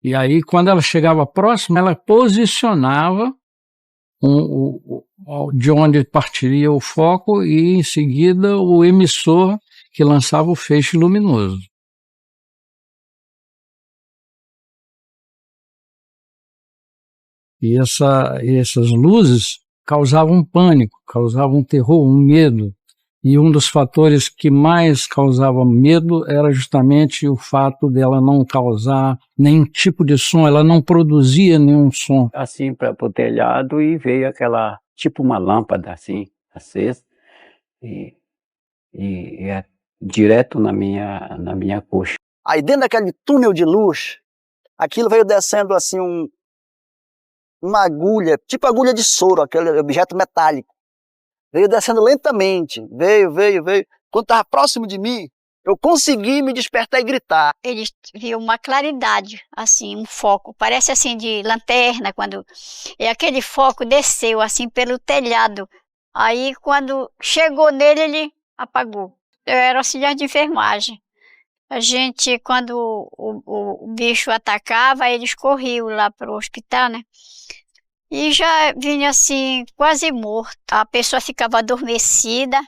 E aí, quando ela chegava próxima, ela posicionava de onde partiria o foco e, em seguida, o emissor que lançava o feixe luminoso. E essas luzes causavam pânico, causavam terror, um medo. E um dos fatores que mais causava medo era justamente o fato dela não causar nenhum tipo de som, ela não produzia nenhum som. Assim, para o telhado, e veio aquela, tipo uma lâmpada assim, acesa, e é direto na minha coxa. Aí dentro daquele túnel de luz, aquilo veio descendo assim uma agulha, tipo agulha de soro, aquele objeto metálico. Veio descendo lentamente, veio. Quando estava próximo de mim, eu consegui me despertar e gritar. Ele viu uma claridade, assim, um foco, parece assim de lanterna, e aquele foco desceu assim pelo telhado. Aí quando chegou nele, ele apagou. Eu era auxiliar de enfermagem. A gente, quando o bicho atacava, eles corriam lá para o hospital, né? E já vinha assim, quase morto. A pessoa ficava adormecida,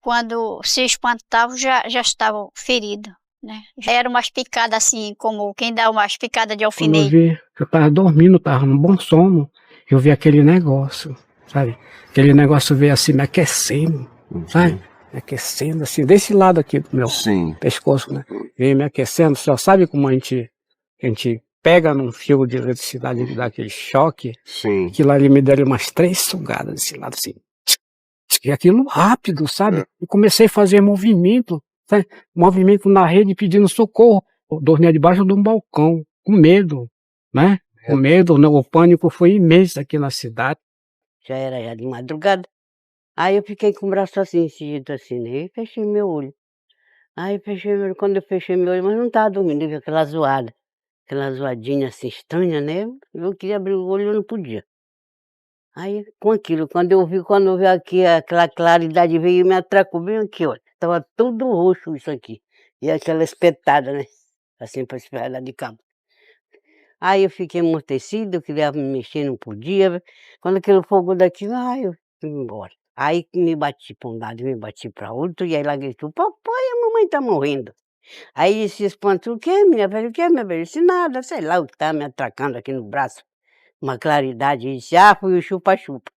quando se espantava já estava ferido, né? Já era umas picadas assim, como quem dá umas picadas de alfinete. Quando eu vi que eu estava dormindo, estava num bom sono, eu vi aquele negócio, sabe? Aquele negócio veio assim me aquecendo, sabe? Me aquecendo assim, desse lado aqui do meu pescoço, né? Veio me aquecendo, só sabe como a gente pega num fio de eletricidade e dá aquele choque? Sim. Aquilo ali me deram umas 3 sugadas desse lado assim. E aquilo rápido, sabe? E comecei a fazer movimento, sabe? Movimento na rede pedindo socorro. Eu dormia debaixo de um balcão, com medo, né? Com medo, né? O pânico foi imenso aqui na cidade. Já era de madrugada. Aí eu fiquei com o braço assim, encendido assim, né? E fechei meu olho. Aí quando eu fechei meu olho, mas não estava dormindo, eu vi aquela zoadinha assim estranha, né? Eu queria abrir o olho e eu não podia. Aí, com aquilo, quando eu vi aqui, aquela claridade veio e me atracou bem aqui, olha. Tava tudo roxo isso aqui. E aquela espetada, né? Assim, para esperar lá de cabo. Aí eu fiquei amortecido, eu queria me mexer, não podia. Quando aquele fogo daqui, eu fui embora. Aí me bati para um lado, me bati para outro, e aí lá gritou, papai, a mamãe tá morrendo. Aí ele se espantou, o que, minha velha? O que, minha velha? Eu disse, nada, sei lá o que tá me atracando aqui no braço. Uma claridade, ele disse, foi o chupa-chupa.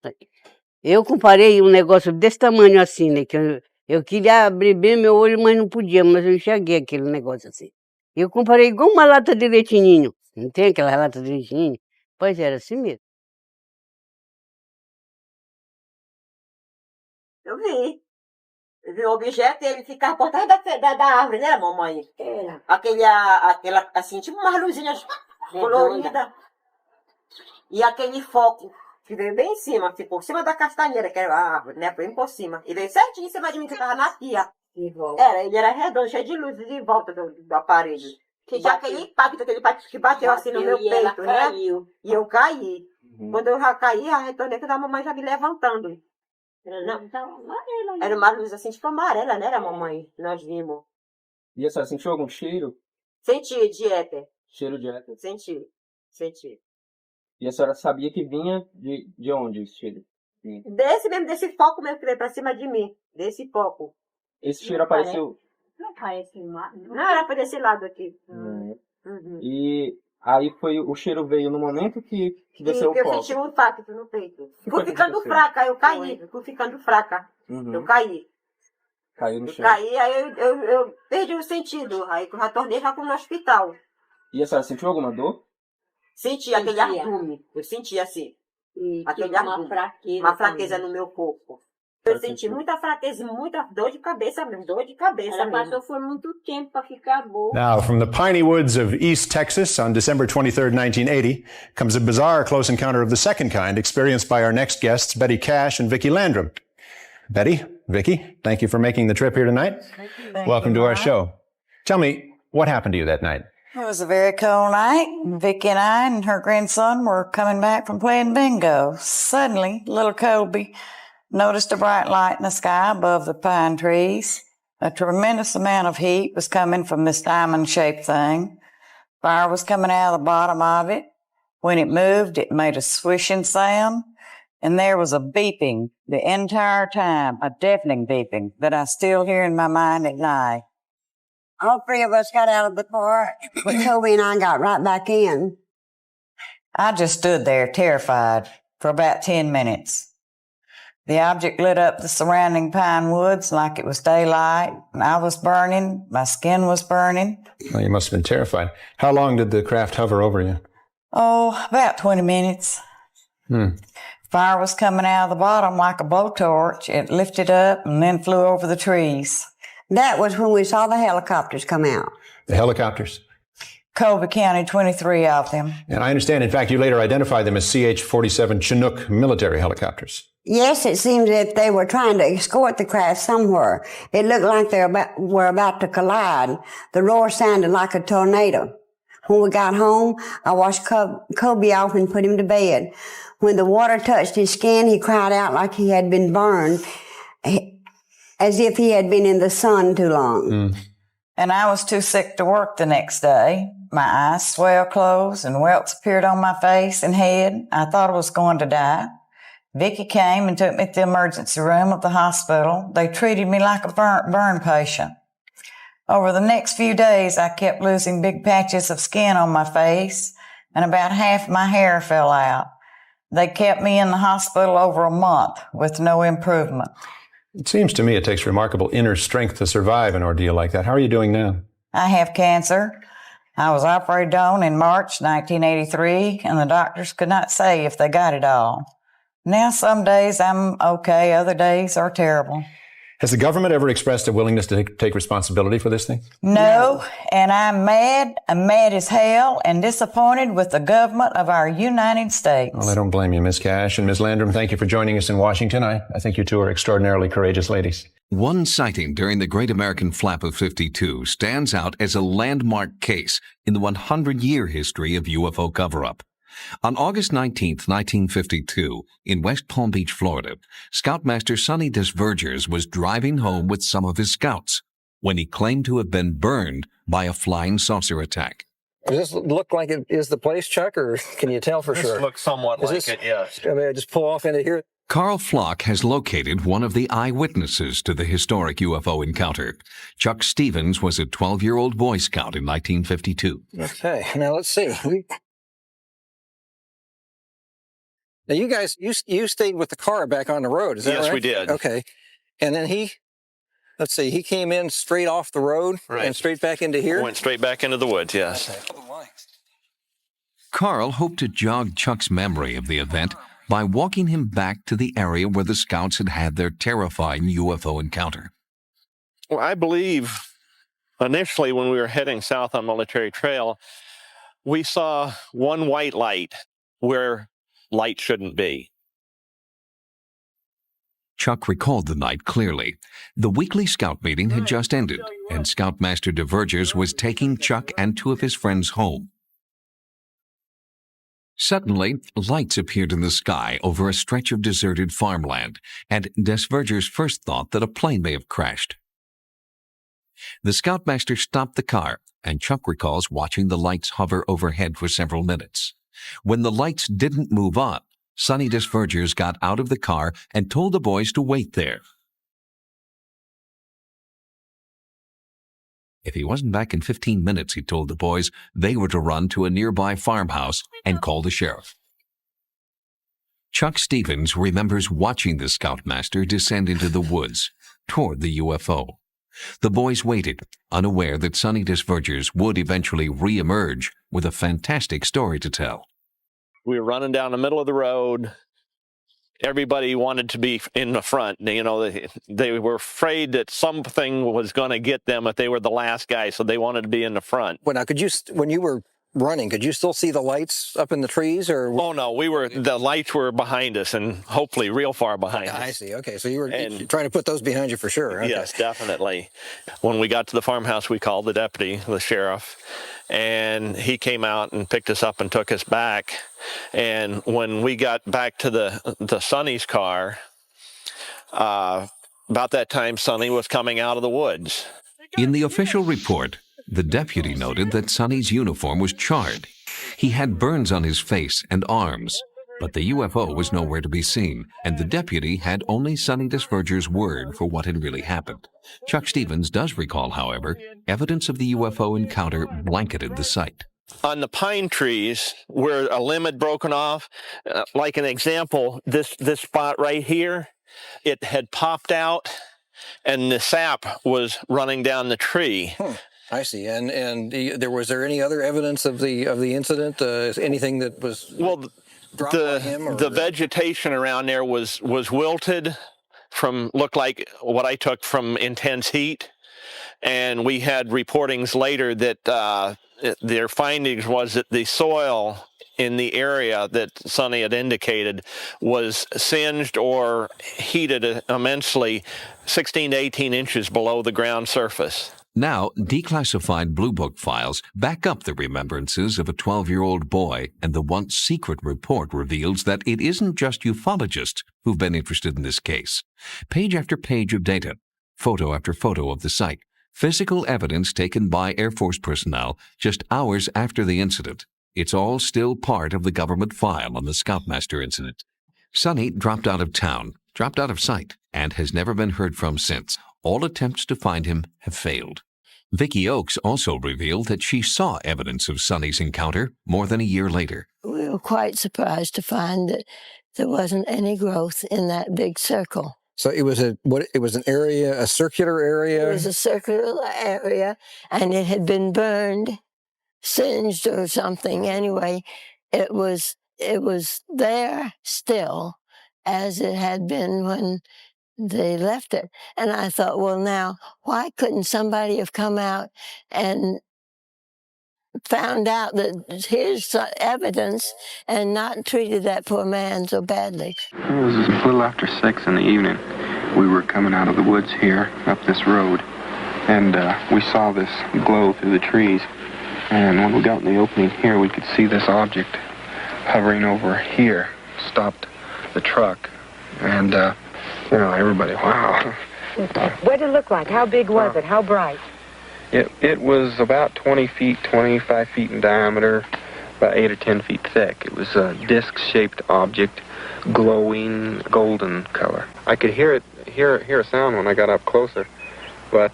Eu comparei um negócio desse tamanho assim, né, que eu queria abrir bem meu olho, mas não podia, mas eu enxerguei aquele negócio assim. Eu comparei igual uma lata de leite ninho, não tem aquela lata de leite ninho? Pois era assim mesmo. Eu vi o objeto e ele ficava por trás da árvore, né, mamãe? Era. Aquela, assim, tipo umas luzinhas coloridas. E aquele foco que veio bem em cima, ficou em cima da castanheira, que era a árvore, né? Bem por cima. E veio certinho em cima de mim, que tava na pia. Ele era redondo, cheio de luzes em volta da parede. Que já aquele impacto que bateu assim no meu peito, né? E eu caí. Quando eu já caí, a retornei que a mamãe já me levantando. Era uma luz assim, tipo amarela, né, a mamãe? Nós vimos. E a senhora sentiu algum cheiro? Senti, de éter. Cheiro de éter? Senti. E a senhora sabia que vinha de onde esse cheiro? Desse foco mesmo que veio pra cima de mim. Desse foco. Esse cheiro apareceu... Não parece nada. Não, era pra desse lado aqui. E aí o cheiro veio no momento que desceu o foco. Eu senti um impacto no peito. Fui ficando fraca, eu caí. Fui ficando fraca. Eu caí. Caiu no chão. Caí, aí eu perdi o sentido. Aí eu já tornei já como no hospital. E a senhora sentiu alguma dor? Senti aquele ardume. Eu senti assim. Aquele ardume. Uma fraqueza no meu corpo. Eu senti muita fraqueza e muita dor de cabeça mesmo. Ela passou por muito tempo para ficar boa. Now, from the piney woods of East Texas on December 23rd, 1980, comes a bizarre close encounter of the second kind experienced by our next guests, Betty Cash and Vicki Landrum. Betty, Vicki, thank you for making the trip here tonight. Welcome to our show. Tell me, what happened to you that night? It was a very cold night. Vicki and I and her grandson were coming back from playing bingo. Suddenly, little Colby noticed a bright light in the sky above the pine trees. A tremendous amount of heat was coming from this diamond-shaped thing. Fire was coming out of the bottom of it. When it moved, it made a swishing sound, and there was a beeping the entire time, a deafening beeping that I still hear in my mind at night. All three of us got out of the car, but Toby and I got right back in. I just stood there terrified for about 10 minutes. The object lit up the surrounding pine woods like it was daylight. I was burning. My skin was burning. Well, you must have been terrified. How long did the craft hover over you? Oh, about 20 minutes. Fire was coming out of the bottom like a blowtorch. It lifted up and then flew over the trees. That was when we saw the helicopters come out. The helicopters? Colby County, 23 of them. And I understand, in fact, you later identified them as CH-47 Chinook military helicopters. Yes, it seems that they were trying to escort the craft somewhere. It looked like they were about to collide. The roar sounded like a tornado. When we got home, I washed Kobe off and put him to bed. When the water touched his skin, he cried out like he had been burned, as if he had been in the sun too long. And I was too sick to work the next day. My eyes swelled closed and welts appeared on my face and head. I thought I was going to die. Vicky came and took me to the emergency room of the hospital. They treated me like a burn patient. Over the next few days, I kept losing big patches of skin on my face, and about half my hair fell out. They kept me in the hospital over a month with no improvement. It seems to me it takes remarkable inner strength to survive an ordeal like that. How are you doing now? I have cancer. I was operated on in March 1983, and the doctors could not say if they got it all. Now some days I'm okay, other days are terrible. Has the government ever expressed a willingness to take responsibility for this thing? No, and I'm mad as hell, and disappointed with the government of our United States. Well, I don't blame you, Miss Cash. And Ms. Landrum, thank you for joining us in Washington. I think you two are extraordinarily courageous ladies. One sighting during the Great American Flap of 52 stands out as a landmark case in the 100-year history of UFO cover-up. On August 19, 1952, in West Palm Beach, Florida, Scoutmaster Sonny Desvergers was driving home with some of his scouts when he claimed to have been burned by a flying saucer attack. Does this look like it is the place, Chuck, or can you tell for sure? This looks somewhat like it, yes. I mean, I just pull off into here. Carl Flock has located one of the eyewitnesses to the historic UFO encounter. Chuck Stevens was a 12-year-old Boy Scout in 1952. Okay, now let's see. Now, you guys, you stayed with the car back on the road, is that right? Yes, we did. Okay. And then he came in straight off the road and straight back into here? Went straight back into the woods, yes. Okay. Carl hoped to jog Chuck's memory of the event by walking him back to the area where the scouts had had their terrifying UFO encounter. Well, I believe initially when we were heading south on Military Trail, we saw one white light where light shouldn't be. Chuck recalled the night clearly. The weekly scout meeting had just ended, and Scoutmaster Desvergers was taking Chuck and two of his friends home. Suddenly, lights appeared in the sky over a stretch of deserted farmland, and Desvergers first thought that a plane may have crashed. The Scoutmaster stopped the car, and Chuck recalls watching the lights hover overhead for several minutes. When the lights didn't move on, Sonny Desvergers got out of the car and told the boys to wait there. If he wasn't back in 15 minutes, he told the boys, they were to run to a nearby farmhouse and call the sheriff. Chuck Stevens remembers watching the Scoutmaster descend into the woods toward the UFO. The boys waited, unaware that Sonny Desvergers would eventually re-emerge with a fantastic story to tell. We were running down the middle of the road. Everybody wanted to be in the front. You know, they were afraid that something was going to get them if they were the last guy, so they wanted to be in the front. Well, now, when you were running, could you still see the lights up in the trees, or? Oh no, the lights were behind us, and hopefully real far behind us. I see. Okay, so you were trying to put those behind you for sure. Okay. Yes, definitely. When we got to the farmhouse, we called the deputy, the sheriff, and he came out and picked us up and took us back. And when we got back to the Sonny's car, about that time, Sonny was coming out of the woods. In the official report, The deputy noted that Sonny's uniform was charred. He had burns on his face and arms, but the UFO was nowhere to be seen, and the deputy had only Sonny Desverger's word for what had really happened. Chuck Stevens does recall, however, evidence of the UFO encounter blanketed the site. On the pine trees where a limb had broken off, like an example, this spot right here, it had popped out and the sap was running down the tree. I see. And was there any other evidence of the incident? Anything that was dropped by him? Or the vegetation around there was wilted from, looked like what I took from intense heat. And we had reportings later that their findings was that the soil in the area that Sonny had indicated was singed or heated immensely 16 to 18 inches below the ground surface. Now, declassified Blue Book files back up the remembrances of a 12-year-old boy, and the once secret report reveals that it isn't just ufologists who've been interested in this case. Page after page of data, photo after photo of the site, physical evidence taken by Air Force personnel just hours after the incident. It's all still part of the government file on the Scoutmaster incident. Sonny dropped out of town, dropped out of sight, and has never been heard from since. All attempts to find him have failed. Vicki Oakes also revealed that she saw evidence of Sonny's encounter more than a year later. We were quite surprised to find that there wasn't any growth in that big circle. So it was an area, a circular area? It was a circular area, and it had been burned, singed or something. Anyway, it was there still as it had been when they left it. And I thought, well, now, why couldn't somebody have come out and found out that here's evidence and not treated that poor man so badly? It was a little after 6 in the evening. We were coming out of the woods here, up this road, and we saw this glow through the trees. And when we got in the opening here, we could see this object hovering over here, stopped the truck, and everybody, wow. What did it look like? How big was it? How bright? It was about 20 feet, 25 feet in diameter, about 8 or 10 feet thick. It was a disc-shaped object, glowing golden color. I could hear a sound when I got up closer, but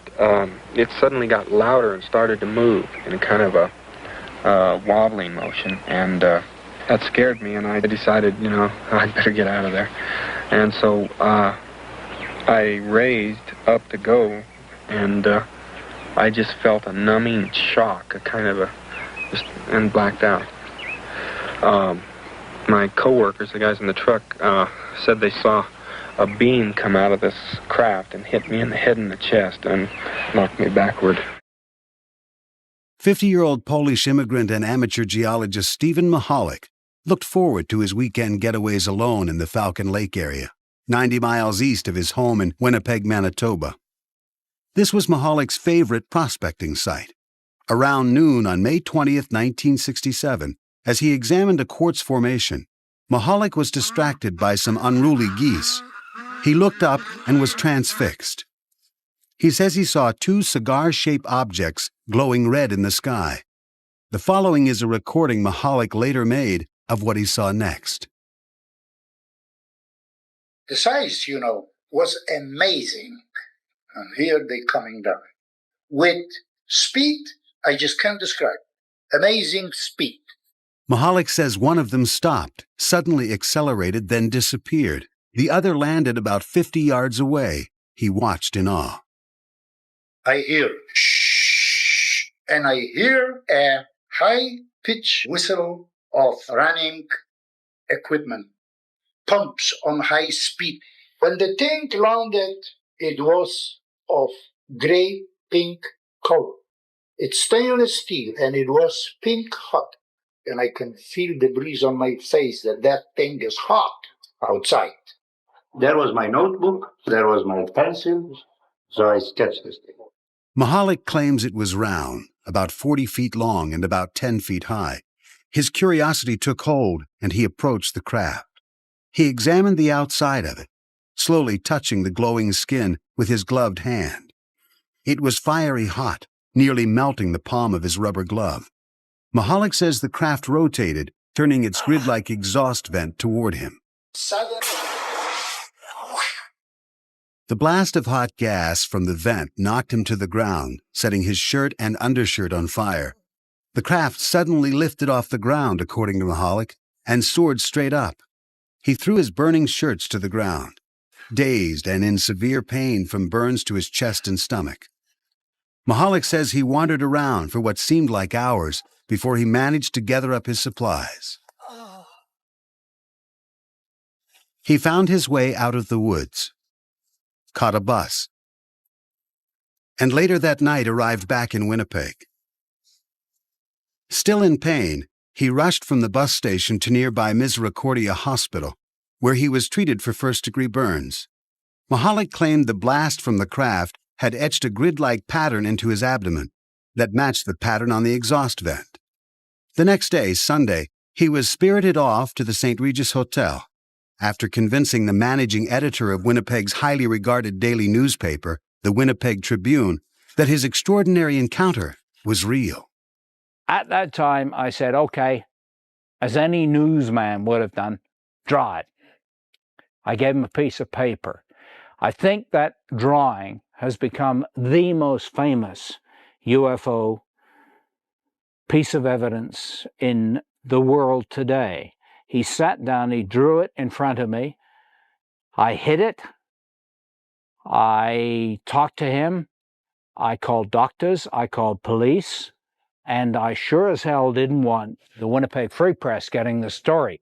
it suddenly got louder and started to move in a kind of a wobbling motion, and that scared me, and I decided, I'd better get out of there. And so I raised up to go, and I just felt a numbing shock, and blacked out. My coworkers, the guys in the truck, said they saw a beam come out of this craft and hit me in the head and the chest and knocked me backward. 50-year-old Polish immigrant and amateur geologist Stephen Mahalik looked forward to his weekend getaways alone in the Falcon Lake area, 90 miles east of his home in Winnipeg, Manitoba. This was Mahalik's favorite prospecting site. Around noon on May 20th, 1967, as he examined a quartz formation, Mahalik was distracted by some unruly geese. He looked up and was transfixed. He says he saw 2 cigar-shaped objects glowing red in the sky. The following is a recording Mahalik later made of what he saw next. The size, was amazing. And here they coming down. With speed, I just can't describe. Amazing speed. Mahalik says one of them stopped, suddenly accelerated, then disappeared. The other landed about 50 yards away. He watched in awe. I hear shh, and I hear a high-pitched whistle of running equipment, pumps on high speed. When the thing landed, it was of gray-pink color. It's stainless steel, and it was pink hot. And I can feel the breeze on my face that thing is hot outside. There was my notebook, there was my pencils, so I sketched this thing. Mahalik claims it was round, about 40 feet long and about 10 feet high. His curiosity took hold, and he approached the craft. He examined the outside of it, slowly touching the glowing skin with his gloved hand. It was fiery hot, nearly melting the palm of his rubber glove. Mahalik says the craft rotated, turning its grid-like exhaust vent toward him. The blast of hot gas from the vent knocked him to the ground, setting his shirt and undershirt on fire. The craft suddenly lifted off the ground, according to Mahalik, and soared straight up. He threw his burning shirts to the ground, dazed and in severe pain from burns to his chest and stomach. Mahalik says he wandered around for what seemed like hours before he managed to gather up his supplies. He found his way out of the woods, caught a bus, and later that night arrived back in Winnipeg. Still in pain, he rushed from the bus station to nearby Misericordia Hospital, where he was treated for first-degree burns. Mahalik claimed the blast from the craft had etched a grid-like pattern into his abdomen that matched the pattern on the exhaust vent. The next day, Sunday, he was spirited off to the St. Regis Hotel after convincing the managing editor of Winnipeg's highly regarded daily newspaper, the Winnipeg Tribune, that his extraordinary encounter was real. At that time, I said, okay, as any newsman would have done, draw it. I gave him a piece of paper. I think that drawing has become the most famous UFO piece of evidence in the world today. He sat down, he drew it in front of me. I hid it. I talked to him. I called doctors. I called police. And I sure as hell didn't want the Winnipeg Free Press getting the story.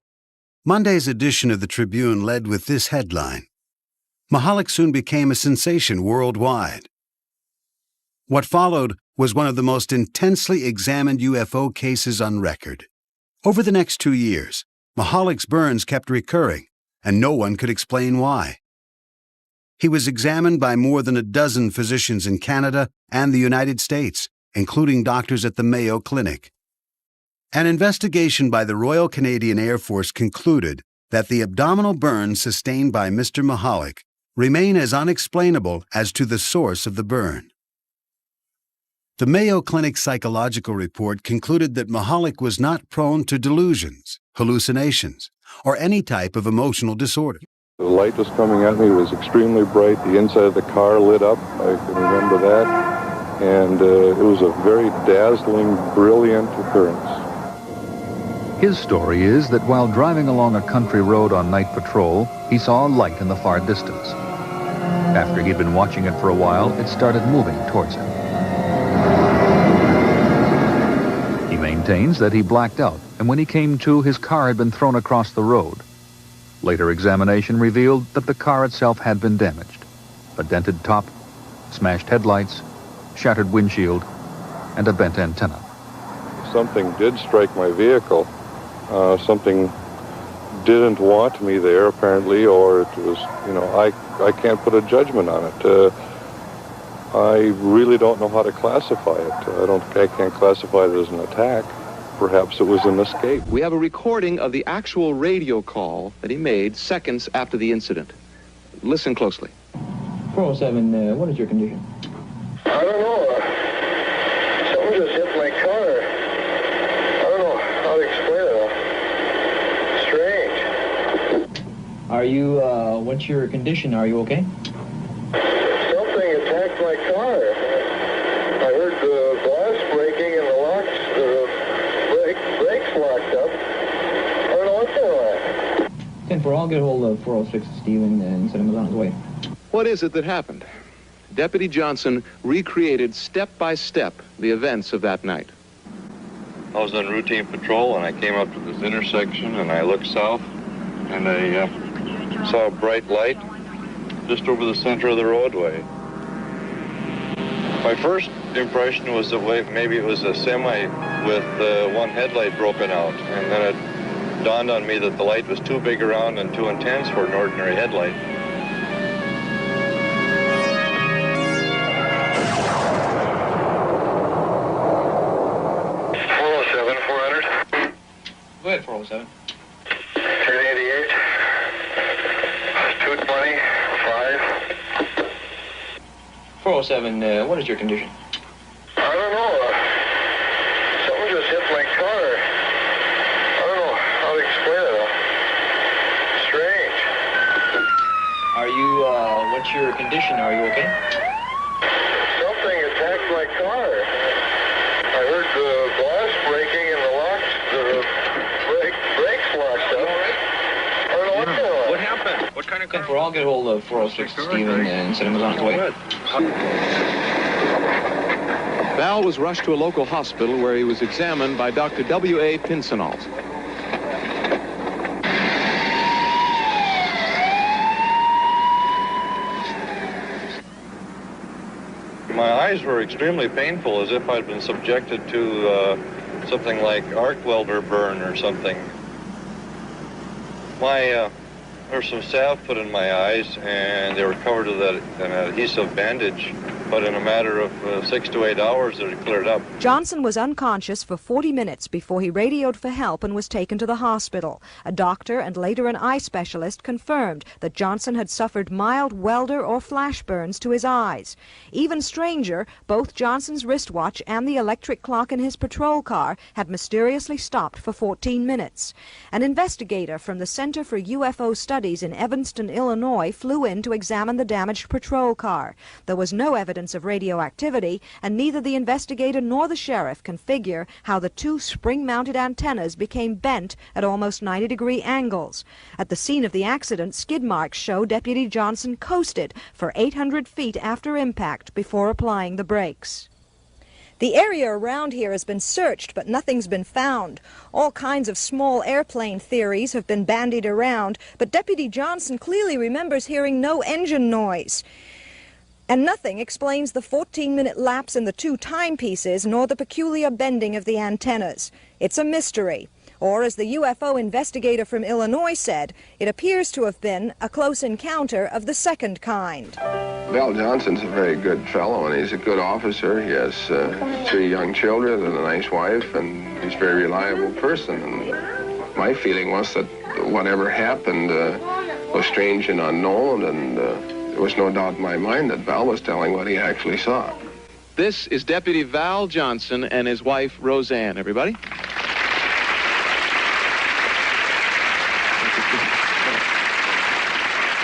Monday's edition of the Tribune led with this headline: Mahalik soon became a sensation worldwide. What followed was one of the most intensely examined UFO cases on record. Over the next 2 years, Mahalik's burns kept recurring, and no one could explain why. He was examined by more than a dozen physicians in Canada and the United States, including doctors at the Mayo Clinic. An investigation by the Royal Canadian Air Force concluded that the abdominal burns sustained by Mr. Mahalik remain as unexplainable as to the source of the burn. The Mayo Clinic psychological report concluded that Mahalik was not prone to delusions, hallucinations, or any type of emotional disorder. The light was coming at me, it was extremely bright. The inside of the car lit up, I can remember that. And it was a very dazzling, brilliant occurrence. His story is that while driving along a country road on night patrol, he saw a light in the far distance. After he'd been watching it for a while, it started moving towards him. He maintains that he blacked out, and when he came to, his car had been thrown across the road. Later examination revealed that the car itself had been damaged. A dented top, smashed headlights, shattered windshield, and a bent antenna. Something did strike my vehicle. Something didn't want me there, apparently, or it was, I can't put a judgment on it. I really don't know how to classify it. I can't classify it as an attack. Perhaps it was an escape. We have a recording of the actual radio call that he made seconds after the incident. Listen closely. 407, what is your condition? I don't know. Someone just hit my car. I don't know how to explain it. Strange. Are you, what's your condition? Are you okay? Something attacked my car. I heard the glass breaking and the locks, the brakes locked up. I don't know what's going on. 10-4, I'll get a hold of 406 Stephen and send him on his way. What is it that happened? Deputy Johnson recreated step by step the events of that night. I was on routine patrol and I came up to this intersection and I looked south and I saw a bright light just over the center of the roadway. My first impression was that maybe it was a semi with one headlight broken out, and then it dawned on me that the light was too big around and too intense for an ordinary headlight. Go ahead, 407. 388, 220, 5. 407, what is your condition? I don't what's your condition? Are you okay? Something attacked my car. I heard the glass breaking and the brakes locked up. I don't know what's going on. What happened? What kind of car? I'll get hold of 406 Steven and send him on his way. Val was rushed to a local hospital where he was examined by Dr. W.A. Pincinalt. My eyes were extremely painful, as if I'd been subjected to something like arc welder burn or something. There's some salve put in my eyes, and they were covered with an adhesive bandage. But in a matter of 6 to 8 hours, it had cleared up. Johnson was unconscious for 40 minutes before he radioed for help and was taken to the hospital. A doctor and later an eye specialist confirmed that Johnson had suffered mild welder or flash burns to his eyes. Even stranger, both Johnson's wristwatch and the electric clock in his patrol car had mysteriously stopped for 14 minutes. An investigator from the Center for UFO Studies in Evanston, Illinois, flew in to examine the damaged patrol car. There was no evidence of radioactivity, and neither the investigator nor the sheriff can figure how the two spring-mounted antennas became bent at almost 90-degree angles. At the scene of the accident, skid marks show Deputy Johnson coasted for 800 feet after impact before applying the brakes. The area around here has been searched, but nothing's been found. All kinds of small airplane theories have been bandied around, but Deputy Johnson clearly remembers hearing no engine noise. And nothing explains the 14-minute lapse in the two timepieces, nor the peculiar bending of the antennas. It's a mystery. Or, as the UFO investigator from Illinois said, it appears to have been a close encounter of the second kind. Val Johnson's a very good fellow, and he's a good officer. He has 3 young children and a nice wife, and he's a very reliable person. And my feeling was that whatever happened was strange and unknown, and there was no doubt in my mind that Val was telling what he actually saw. This is Deputy Val Johnson and his wife, Roseanne. Everybody?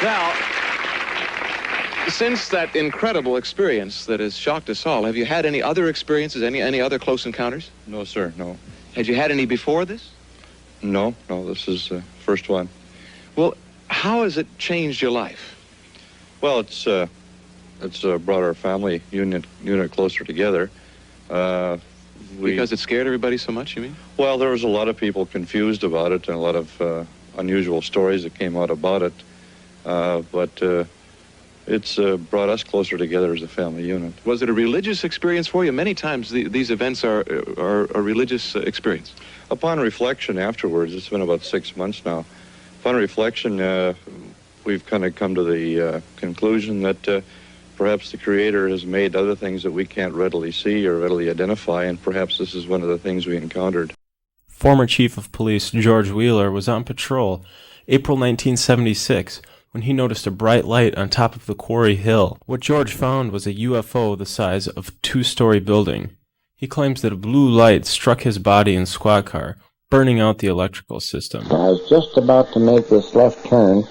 Now, since that incredible experience that has shocked us all, have you had any other experiences, any other close encounters? No, sir, no. Had you had any before this? No, this is the first one. Well, how has it changed your life? Well, it's brought our family unit closer together. Because it scared everybody so much, you mean? Well, there was a lot of people confused about it and a lot of unusual stories that came out about it. But it's brought us closer together as a family unit. Was it a religious experience for you? Many times these events are a religious experience. Upon reflection afterwards, it's been about 6 months now. Upon reflection, we've kind of come to the conclusion that perhaps the Creator has made other things that we can't readily see or readily identify, and perhaps this is one of the things we encountered. Former Chief of Police George Wheeler was on patrol April 1976 when he noticed a bright light on top of the quarry hill. What George found was a UFO the size of a 2-story building. He claims that a blue light struck his body and squad car, burning out the electrical system. I was just about to make this left turn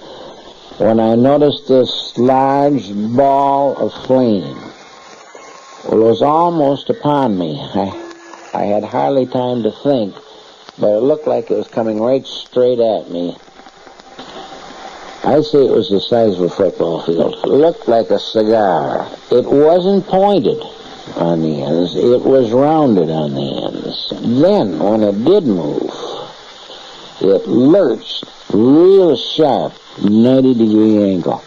when I noticed this large ball of flame. It was almost upon me. I had hardly time to think, but it looked like it was coming right straight at me. I'd say it was the size of a football field. It looked like a cigar. It wasn't pointed on the ends. It was rounded on the ends. Then, when it did move, it lurched real sharp, 90-degree angle.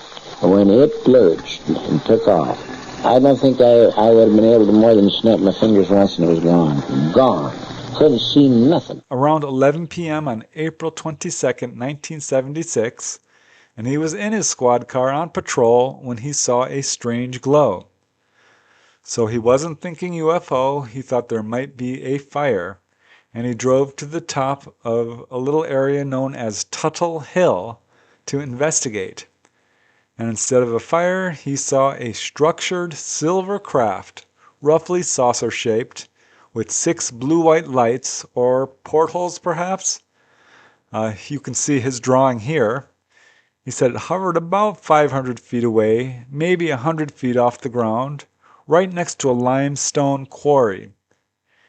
When it lurched and took off, I don't think I would have been able to more than snap my fingers once and it was gone. Gone. Couldn't see nothing. Around 11 p.m. on April 22nd, 1976, and he was in his squad car on patrol when he saw a strange glow. So he wasn't thinking UFO, he thought there might be a fire, and he drove to the top of a little area known as Tuttle Hill to investigate. And instead of a fire, he saw a structured silver craft, roughly saucer-shaped, with 6 blue-white lights, or portholes perhaps. You can see his drawing here. He said it hovered about 500 feet away, maybe 100 feet off the ground, right next to a limestone quarry.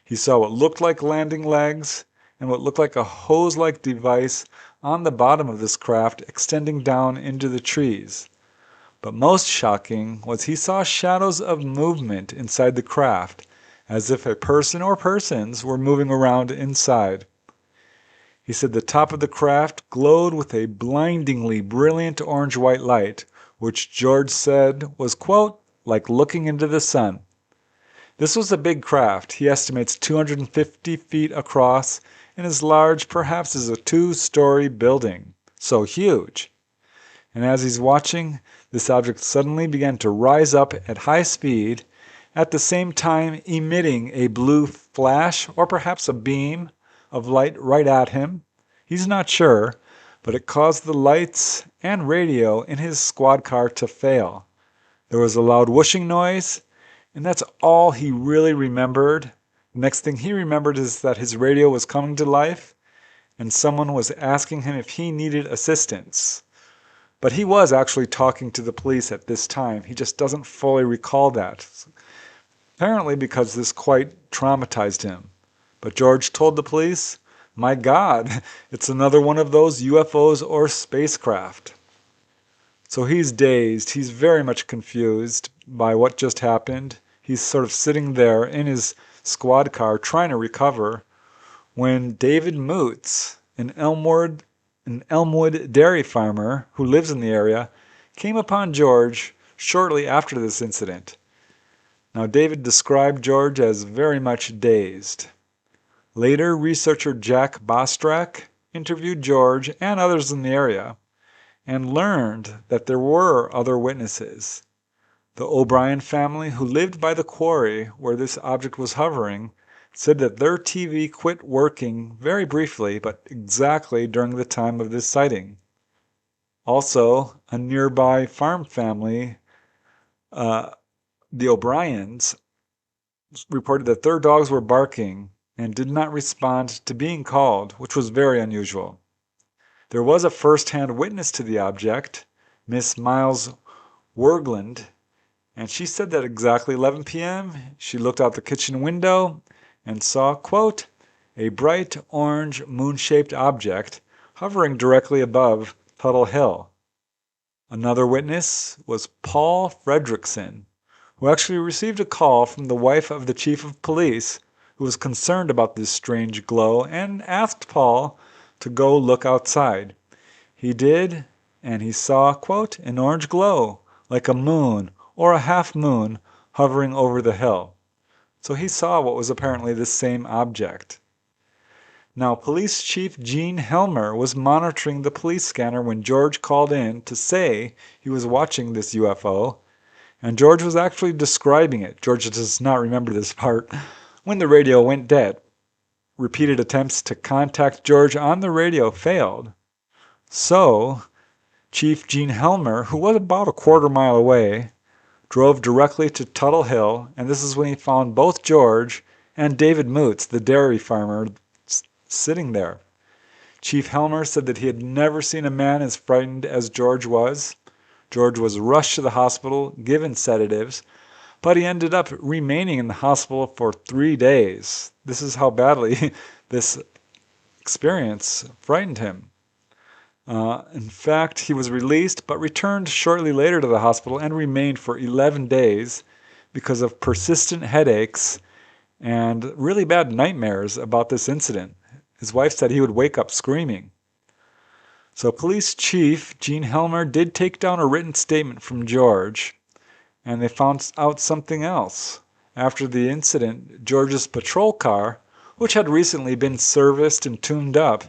He saw what looked like landing legs and what looked like a hose-like device on the bottom of this craft extending down into the trees. But most shocking was he saw shadows of movement inside the craft, as if a person or persons were moving around inside. He said the top of the craft glowed with a blindingly brilliant orange-white light, which George said was, quote, like looking into the sun. This was a big craft. He estimates 250 feet across and as large perhaps as a 2-story building. So huge. And as he's watching, this object suddenly began to rise up at high speed, at the same time emitting a blue flash or perhaps a beam of light right at him. He's not sure, but it caused the lights and radio in his squad car to fail. There was a loud whooshing noise, and that's all he really remembered. The next thing he remembered is that his radio was coming to life, and someone was asking him if he needed assistance. But he was actually talking to the police at this time. He just doesn't fully recall that. Apparently because this quite traumatized him. But George told the police, "My God, it's another one of those UFOs or spacecraft." So he's dazed. He's very much confused by what just happened. He's sort of sitting there in his squad car trying to recover when David Moots, an Elmwood dairy farmer who lives in the area, came upon George shortly after this incident. Now, David described George as very much dazed. Later, researcher Jack Bostrak interviewed George and others in the area and learned that there were other witnesses. The O'Brien family, who lived by the quarry where this object was hovering, said that their TV quit working very briefly, but exactly during the time of this sighting. Also, a nearby farm family, the O'Briens, reported that their dogs were barking and did not respond to being called, which was very unusual. There was a first-hand witness to the object, Miss Miles Wergland, and she said that exactly 11 p.m. she looked out the kitchen window and saw, quote, a bright orange moon-shaped object hovering directly above Tuttle Hill. Another witness was Paul Fredrickson, who actually received a call from the wife of the chief of police, who was concerned about this strange glow and asked Paul to go look outside. He did, and he saw, quote, an orange glow, like a moon or a half moon hovering over the hill. So he saw what was apparently the same object. Now, Police Chief Gene Helmer was monitoring the police scanner when George called in to say he was watching this UFO, and George was actually describing it. George does not remember this part. When the radio went dead, repeated attempts to contact George on the radio failed. So, Chief Gene Helmer, who was about a quarter-mile away, drove directly to Tuttle Hill, and this is when he found both George and David Moots, the dairy farmer, sitting there. Chief Helmer said that he had never seen a man as frightened as George was. George was rushed to the hospital, given sedatives, but he ended up remaining in the hospital for 3 days. This is how badly this experience frightened him. In fact, he was released, but returned shortly later to the hospital and remained for 11 days because of persistent headaches and really bad nightmares about this incident. His wife said he would wake up screaming. So Police Chief Gene Helmer did take down a written statement from George, and they found out something else. After the incident, George's patrol car, which had recently been serviced and tuned up,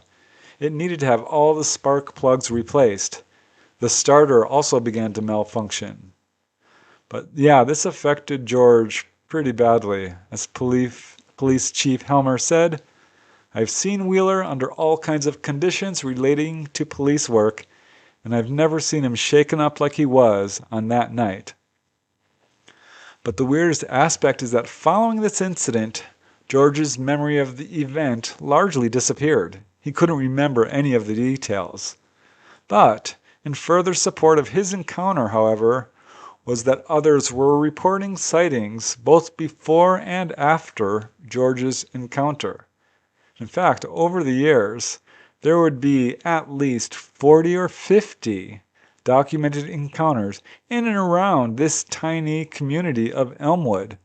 it needed to have all the spark plugs replaced. The starter also began to malfunction. But yeah, this affected George pretty badly. As Police Chief Helmer said, I've seen Wheeler under all kinds of conditions relating to police work, and I've never seen him shaken up like he was on that night. But the weirdest aspect is that following this incident, George's memory of the event largely disappeared. He couldn't remember any of the details. But In further support of his encounter, however, was that others were reporting sightings both before and after George's encounter. In fact, over the years, there would be at least 40 or 50 documented encounters in and around this tiny community of Elmwood,